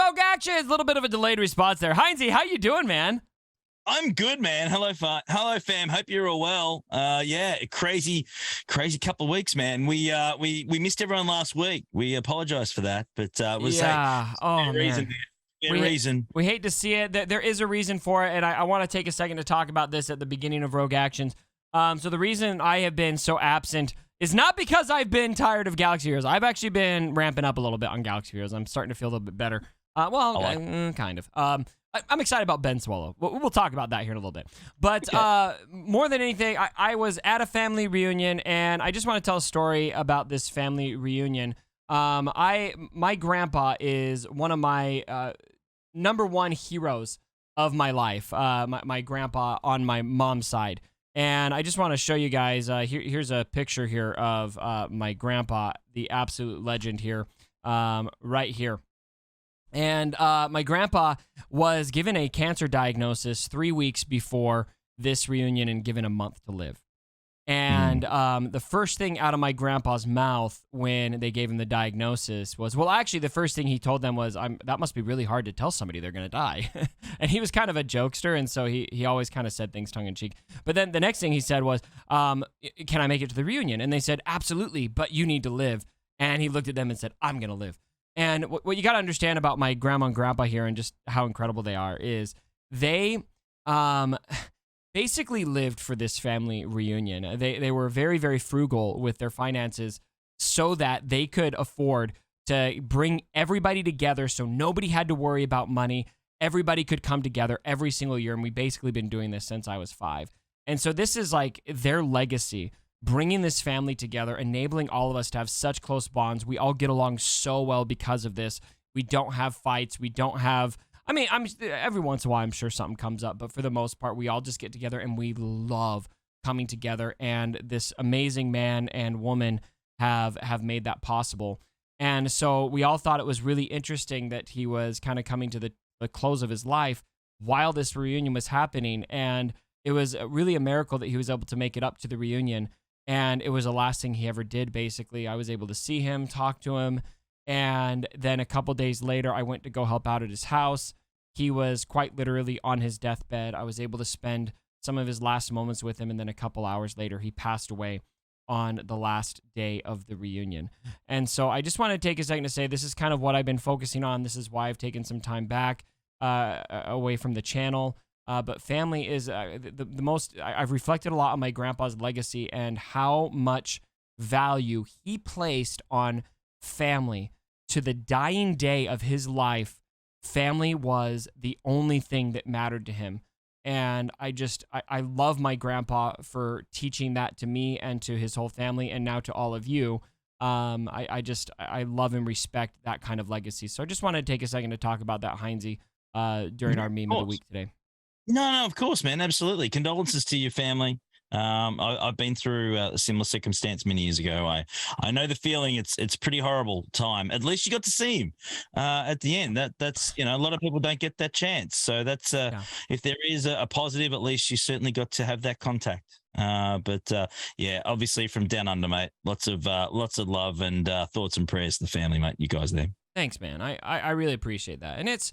Rogue Actions. A little bit of a delayed response there. Heinzie, how you doing, man? I'm good, man. Hello, fam. Hope you're all well. Yeah, crazy couple of weeks, man. We missed everyone last week. We apologize for that, but Yeah. Oh, man. Reason. We hate to see it. There is a reason for it, and I want to take a second to talk about this at the beginning of Rogue Actions. So the reason I have been so absent is not because I've been tired of Galaxy Heroes. I've actually been ramping up a little bit on Galaxy Heroes. I'm starting to feel a little bit better. Kind of. I'm excited about Ben Solo. We'll talk about that here in a little bit. But more than anything, I was at a family reunion, and I just want to tell a story about this family reunion. My grandpa is one of my number one heroes of my life. My grandpa on my mom's side. And I just want to show you guys, here's a picture here of my grandpa, the absolute legend here, right here. And my grandpa was given a cancer diagnosis 3 weeks before this reunion and given a month to live. And the first thing out of my grandpa's mouth when they gave him the diagnosis was, well, actually, the first thing he told them was, that must be really hard to tell somebody they're going to die. And he was kind of a jokester, and so he always kind of said things tongue-in-cheek. But then the next thing he said was, can I make it to the reunion? And they said, absolutely, but you need to live. And he looked at them and said, I'm going to live. And what you got to understand about my grandma and grandpa here and just how incredible they are is they basically lived for this family reunion. They were very, very frugal with their finances so that they could afford to bring everybody together so nobody had to worry about money. Everybody could come together every single year, and we've basically been doing this since I was 5. And so this is like their legacy, bringing this family together, enabling all of us to have such close bonds. We all get along so well because of this. We don't have fights. We don't have... every once in a while, I'm sure something comes up, but for the most part, we all just get together and we love coming together. And this amazing man and woman have made that possible. And so we all thought it was really interesting that he was kind of coming to the close of his life while this reunion was happening. And it was really a miracle that he was able to make it up to the reunion. And it was the last thing he ever did, basically. I was able to see him, talk to him. And then a couple days later, I went to go help out at his house. He was quite literally on his deathbed. I was able to spend some of his last moments with him, and then a couple hours later, he passed away on the last day of the reunion. And so I just want to take a second to say this is kind of what I've been focusing on. This is why I've taken some time back away from the channel. But family is the most... I've reflected a lot on my grandpa's legacy and how much value he placed on family. To the dying day of his life, family was the only thing that mattered to him. And I love my grandpa for teaching that to me and to his whole family, and now to all of you. I love and respect that kind of legacy. So I just wanted to take a second to talk about that, Heinzie, during our meme of the week today. No, of course, man. Absolutely. Condolences to your family. I've been through a similar circumstance many years ago. I know the feeling. It's pretty horrible time. At least you got to see him at the end. That's a lot of people don't get that chance. So that's if there is a positive, at least you certainly got to have that contact. Yeah, obviously from down under, mate. Lots of love and thoughts and prayers to the family, mate. You guys there. Thanks, man. I really appreciate that. And it's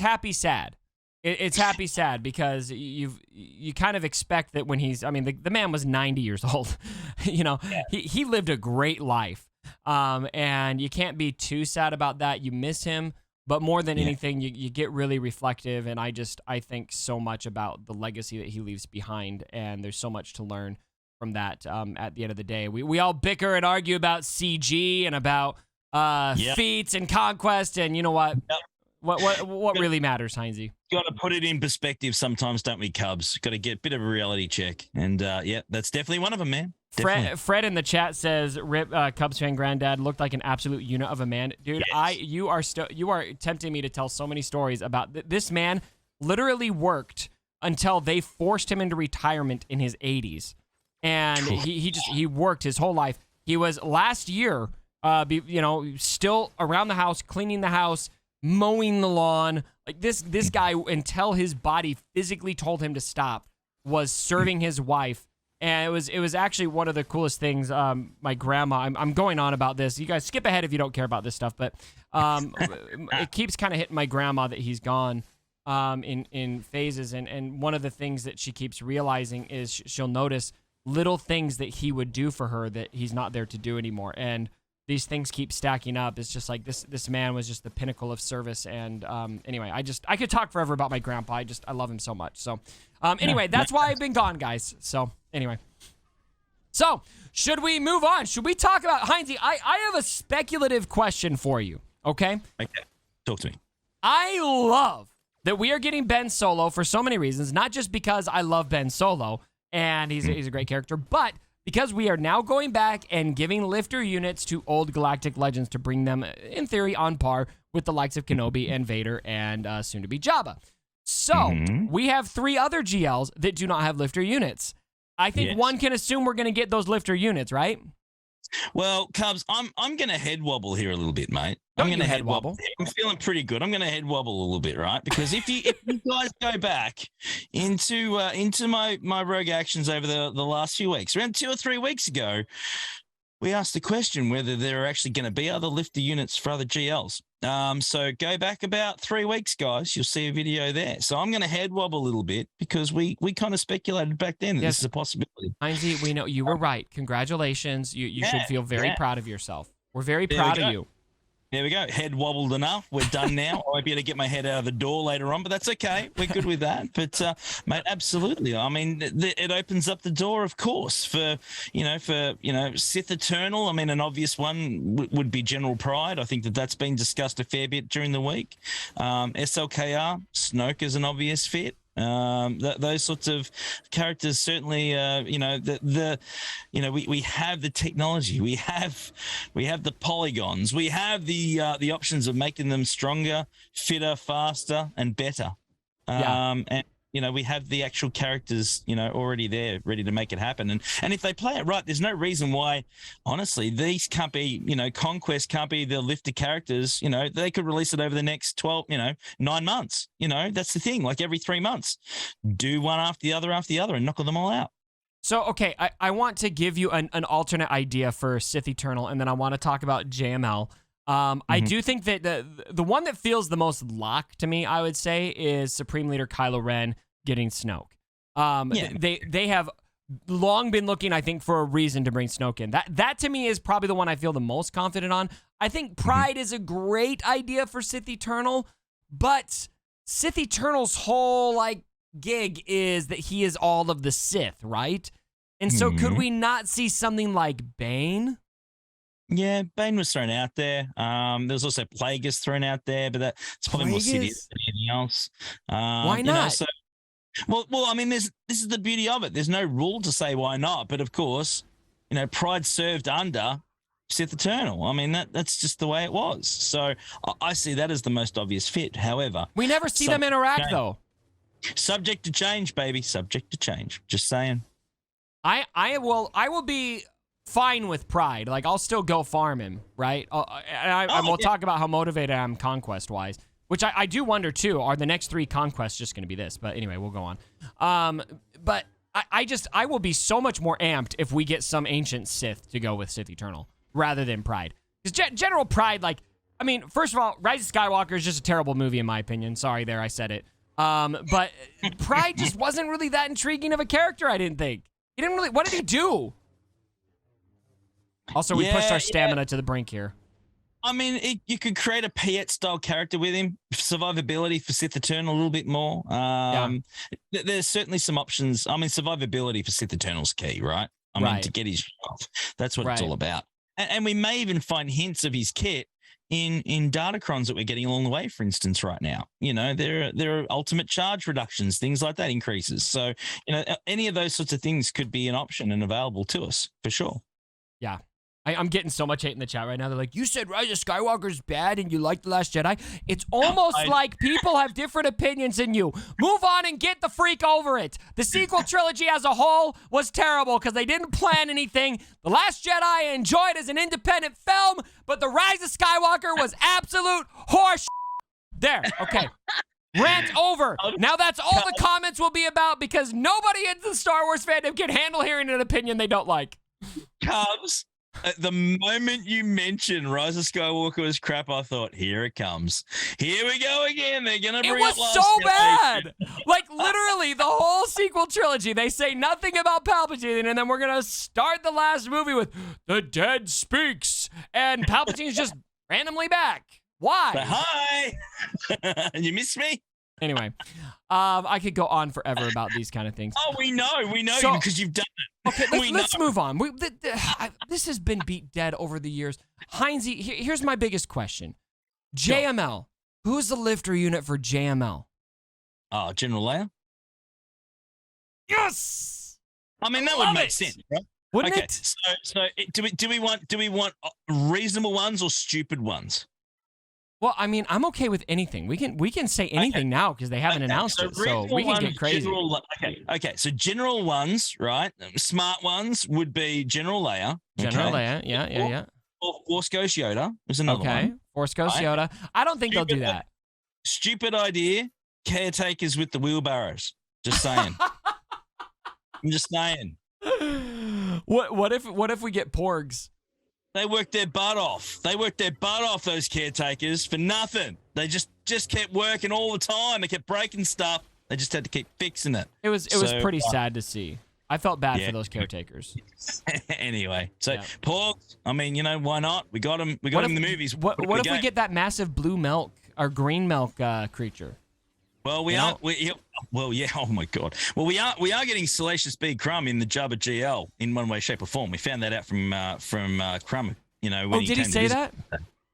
happy sad. It's happy sad because you kind of expect that when he's, the man was 90 years old, he lived a great life. And you can't be too sad about that. You miss him, but more than anything, you get really reflective. And I think so much about the legacy that he leaves behind. And there's so much to learn from that. At the end of the day, we all bicker and argue about CG and about feats and conquest. And you know what? Yep. What really matters, Heinzie? Got to put it in perspective sometimes, don't we, Cubs? Got to get a bit of a reality check. And, that's definitely one of them, man. Fred in the chat says, "Rip Cubs fan granddad, looked like an absolute unit of a man." Dude, yes. You are tempting me to tell so many stories about this man. Literally worked until they forced him into retirement in his 80s, and he worked his whole life. He was last year, still around the house, cleaning the house, mowing the lawn. Like this guy, until his body physically told him to stop, was serving his wife And it was actually one of the coolest things. My grandma, I'm going on about this. You guys skip ahead if you don't care about this stuff, but it keeps kind of hitting my grandma that he's gone in phases. And one of the things that she keeps realizing is she'll notice little things that he would do for her that he's not there to do anymore. And these things keep stacking up. It's just like this man was just the pinnacle of service. And anyway, I could talk forever about my grandpa. I love him so much. So anyway, that's why I've been gone, guys. So anyway. So should we move on? Should we talk about Heinzie? I have a speculative question for you. Okay? Okay. Talk to me. I love that we are getting Ben Solo for so many reasons, not just because I love Ben Solo and he's a great character, but because we are now going back and giving lifter units to old galactic legends to bring them, in theory, on par with the likes of Kenobi and Vader and soon to be Jabba. So we have 3 other GLs that do not have lifter units. I think one can assume we're going to get those lifter units, right? Well, Cubs, I'm going to head wobble here a little bit, mate. I'm going to head wobble. I'm feeling pretty good. I'm going to head wobble a little bit, right? Because if you guys go back into my rogue actions over the last few weeks, around 2 or 3 weeks ago, we asked the question whether there are actually going to be other lifter units for other GLs. So go back about 3 weeks, guys. You'll see a video there. So I'm going to head wobble a little bit because we kind of speculated back then that this is a possibility. Heinzie, we know you were right. Congratulations. You should feel very proud of yourself. We're very proud of you. There we go. Head wobbled enough. We're done now. I might be able to get my head out of the door later on, but that's okay. We're good with that. But, mate, absolutely. I mean, it opens up the door, of course, for Sith Eternal. I mean, an obvious one would be General Pride. I think that's been discussed a fair bit during the week. SLKR, Snoke is an obvious fit. Those sorts of characters certainly, we have the technology, we have the polygons, we have the options of making them stronger, fitter, faster, and better. And we have the actual characters, already there, ready to make it happen. And if they play it right, there's no reason why, honestly, these can't be, Conquest can't be the lifter characters. They could release it over the next 9 months. That's the thing. Like every 3 months, do one after the other and knock them all out. So, okay, I want to give you an alternate idea for Sith Eternal, and then I want to talk about JML. I do think that the one that feels the most lock to me, I would say, is Supreme Leader Kylo Ren getting Snoke. They have long been looking, I think, for a reason to bring Snoke in. That to me is probably the one I feel the most confident on. I think Pride is a great idea for Sith Eternal, but Sith Eternal's whole gig is that he is all of the Sith, right? And so could we not see something like Bane? Yeah, Bane was thrown out there. There's also Plagueis thrown out there, but that's probably more Sidious than anything else. Why not? Well, I mean, this is the beauty of it. There's no rule to say why not, but of course, Pride served under Sith Eternal. I mean, that's just the way it was. So I see that as the most obvious fit. However, we never see them interact, though. Subject to change, baby. Subject to change. Just saying. I will be fine with Pride. I'll still go farm him, right? And we'll talk about how motivated I am conquest-wise, which I do wonder, too. Are the next 3 conquests just going to be this? But anyway, we'll go on. But I will be so much more amped if we get some ancient Sith to go with Sith Eternal rather than Pride. Because General Pride, first of all, Rise of Skywalker is just a terrible movie, in my opinion. Sorry there, I said it. But Pride just wasn't really that intriguing of a character, I didn't think. He didn't really... What did he do? Also, we pushed our stamina to the brink here. I mean, you could create a Piet-style character with him, survivability for Sith Eternal a little bit more. There's certainly some options. I mean, survivability for Sith Eternal's key, right? I mean, to get his off. That's what it's all about. And we may even find hints of his kit in datacrons that we're getting along the way, for instance, right now. There are ultimate charge reductions, things like that increases. So, any of those sorts of things could be an option and available to us, for sure. Yeah. I'm getting so much hate in the chat right now. They're like, you said Rise of Skywalker's bad and you like The Last Jedi. It's almost like people have different opinions than you. Move on and get the freak over it. The sequel trilogy as a whole was terrible because they didn't plan anything. The Last Jedi I enjoyed as an independent film, but The Rise of Skywalker was absolute horse. There, okay. Rant over. Now that's all the comments will be about because nobody in the Star Wars fandom can handle hearing an opinion they don't like. Cubs, at the moment you mentioned Rise of Skywalker was crap, I thought, here it comes. Here we go again. They're going to bring up It was so bad. Like, literally, the whole sequel trilogy, they say nothing about Palpatine, and then we're going to start the last movie with The Dead Speaks, and Palpatine's just randomly back. Why? But hi. You miss me? Anyway, I could go on forever about these kind of things. Oh, we know So- because you've done it. Okay, let's move on. This has been beat dead over the years. Heinzie, here's my biggest question. JML. Who's the lifter unit for JML? Oh, General Leia? Yes! I mean, that would make sense, right? Wouldn't Okay, it? so do we want reasonable ones or stupid ones? Well, I mean, I'm okay with anything. We can say anything now because they haven't announced it, so we can get crazy. Okay. So general ones, right? Smart ones would be General Leia. General Leia, yeah. Or Force Ghost Yoda is another one. Okay, Force Ghost Yoda. I don't think they'll do that. Stupid idea. Caretakers with the wheelbarrows. Just saying. I'm just saying. What if we get porgs? They worked their butt off. Those caretakers, for nothing. They just kept working all the time. They kept breaking stuff. They just had to keep fixing it. It was pretty sad to see. I felt bad for those caretakers. Anyway, so porgs, I mean, why not? We got them. We got them in the movies. What if we get that massive blue milk or green milk creature? Well, well, yeah. Oh my God. Well, we are getting Salacious B. Crumb in the Jabba GL in one way, shape, or form. We found that out from Crumb. When did he say that?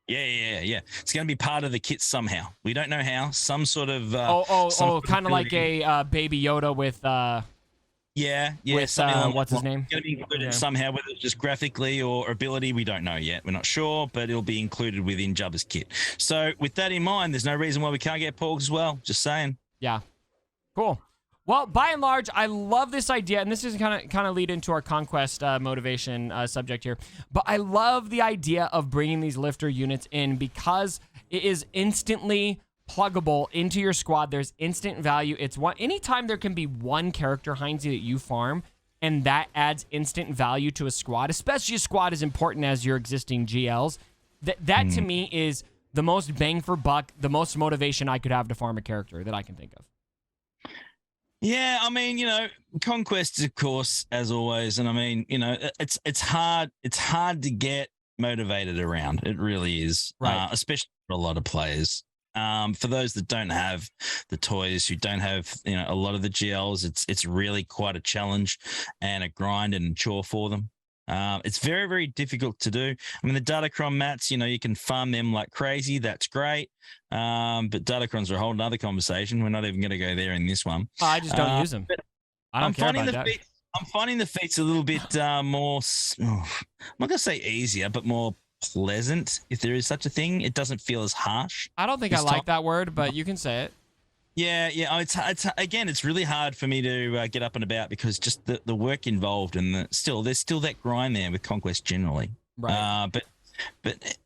Yeah. It's going to be part of the kit somehow. We don't know how. Some sort of. Kind of like a Baby Yoda with. Yeah. With what's his name? Going to be included somehow, whether it's just graphically or ability, we don't know yet. We're not sure, but it'll be included within Jabba's kit. So with that in mind, there's no reason why we can't get porgs as well. Just saying. Yeah. Cool. Well, by and large, I love this idea, and this is kind of lead into our conquest motivation subject here. But I love the idea of bringing these lifter units in because it is instantly pluggable into your squad. There's instant value. It's anytime there can be one character, Heinzie, that you farm, and that adds instant value to a squad, especially a squad as important as your existing GLs. That to me is the most bang for buck, the most motivation I could have to farm a character that I can think of. Yeah, I mean, conquest, of course, as always, and I mean, it's hard to get motivated around. It really is, right? Especially for a lot of players. For those that don't have the toys, who don't have a lot of the GLs, it's really quite a challenge and a grind and a chore for them. It's very, very difficult to do. I mean, the Datacron mats, you can farm them like crazy. That's great. But Datacrons are a whole other conversation. We're not even going to go there in this one. I just don't use them. I don't care about that. I'm finding the feats a little bit more, I'm not going to say easier, but more pleasant, if there is such a thing. It doesn't feel as harsh. I don't think I like that word, but you can say it. Yeah. It's really hard for me to get up and about because just the work involved and there's still that grind there with Conquest generally. Right. But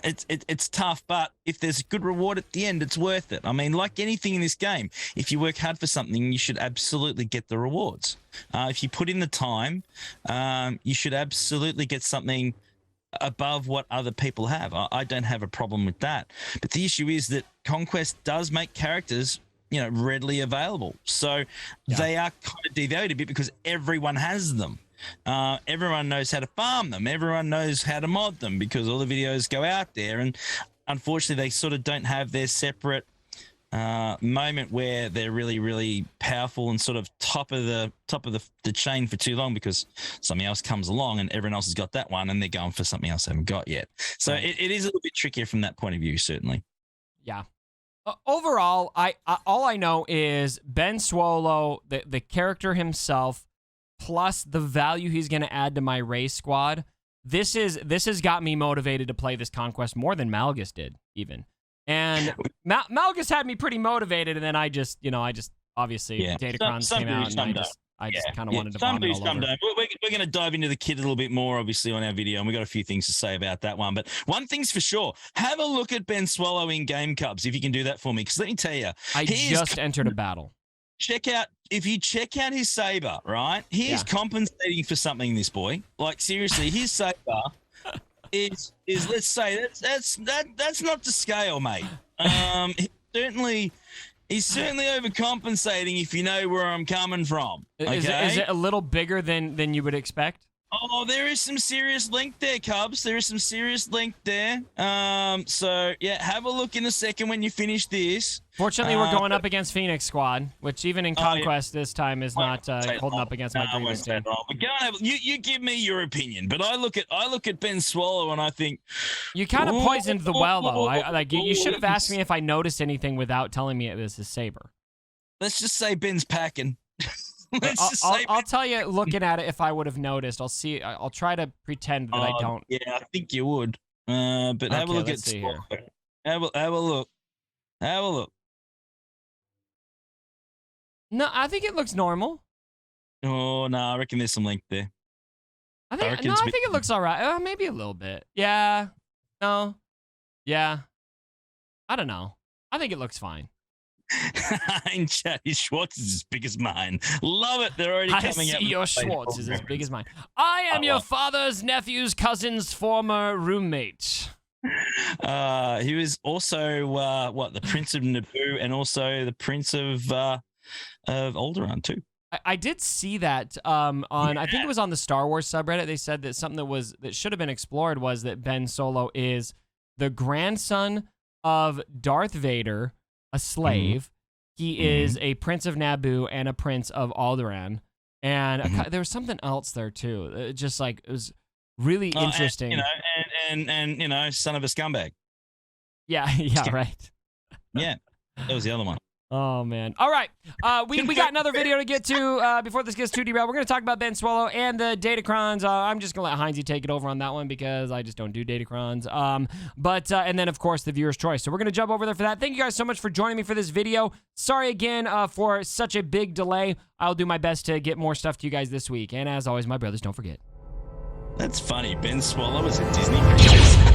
it's tough. But if there's a good reward at the end, it's worth it. I mean, like anything in this game, if you work hard for something, you should absolutely get the rewards. If you put in the time, you should absolutely get something above what other people have. I don't have a problem with that. But the issue is that Conquest does make characters, readily available. So they are kind of devalued a bit because everyone has them. Everyone knows how to farm them. Everyone knows how to mod them because all the videos go out there. And unfortunately, they sort of don't have their separate moment where they're really, really powerful and sort of top of the chain for too long because something else comes along and everyone else has got that one and they're going for something else they haven't got yet. So it is a little bit trickier from that point of view, certainly. Yeah. Overall, all I know is Ben Solo, the character himself, plus the value he's going to add to my race squad. This has got me motivated to play this conquest more than Malgus did, even. And Malgus had me pretty motivated, and then I just obviously Datacrons came out, and I just kind of wanted to Some vomit do, all some over. don't. We're going to dive into the kid a little bit more, obviously, on our video, and we got a few things to say about that one. But one thing's for sure: have a look at Ben Swallow in game Cubs if you can do that for me. Because let me tell you, I just entered a battle. If you check out his saber, right? He is compensating for something. This boy, like seriously, his saber is let's say that's not to scale, mate. He's certainly overcompensating, if you know where I'm coming from. Okay? Is it a little bigger than you would expect? Oh, there is some serious length there, Cubs. There is some serious length there. So yeah, have a look in a second when you finish this. Fortunately, we're going up against Phoenix Squad, which even in Conquest this time is not holding up against my previous team. But go and have, you give me your opinion, but I look at Ben Swallow and I think you kind of poisoned the well, though. You should have asked me if I noticed anything without telling me it was his saber. Let's just say Ben's packing. I'll tell you, looking at it, if I would have noticed. I'll try to pretend that I don't. Yeah, I think you would. But have a look at here. Have a look. Have a look. No, I think it looks normal. Oh no, I reckon there's some length there. I think it looks all right. Maybe a little bit. Yeah. No. Yeah. I don't know. I think it looks fine. In chat, his Schwartz is as big as mine. Love it. They're already coming out. Your Schwartz is as big as mine. I am your father's nephew's cousin's former roommate. He was also the Prince of Naboo and also the Prince of Alderaan too. I did see that I think it was on the Star Wars subreddit. They said that something that should have been explored was that Ben Solo is the grandson of Darth Vader, a slave. He is a Prince of Naboo and a Prince of Alderaan. And there was something else there too. It was really interesting. And son of a scumbag. Yeah, right. Yeah, that was the other one. Oh, man. All right. We got another video to get to before this gets too derailed. We're going to talk about Ben Swallow and the Datacrons. I'm just going to let Heinzie take it over on that one because I just don't do Datacrons. And then, of course, the viewer's choice. So we're going to jump over there for that. Thank you guys so much for joining me for this video. Sorry again for such a big delay. I'll do my best to get more stuff to you guys this week. And as always, my brothers, don't forget. That's funny. Ben Swallow is a Disney princess.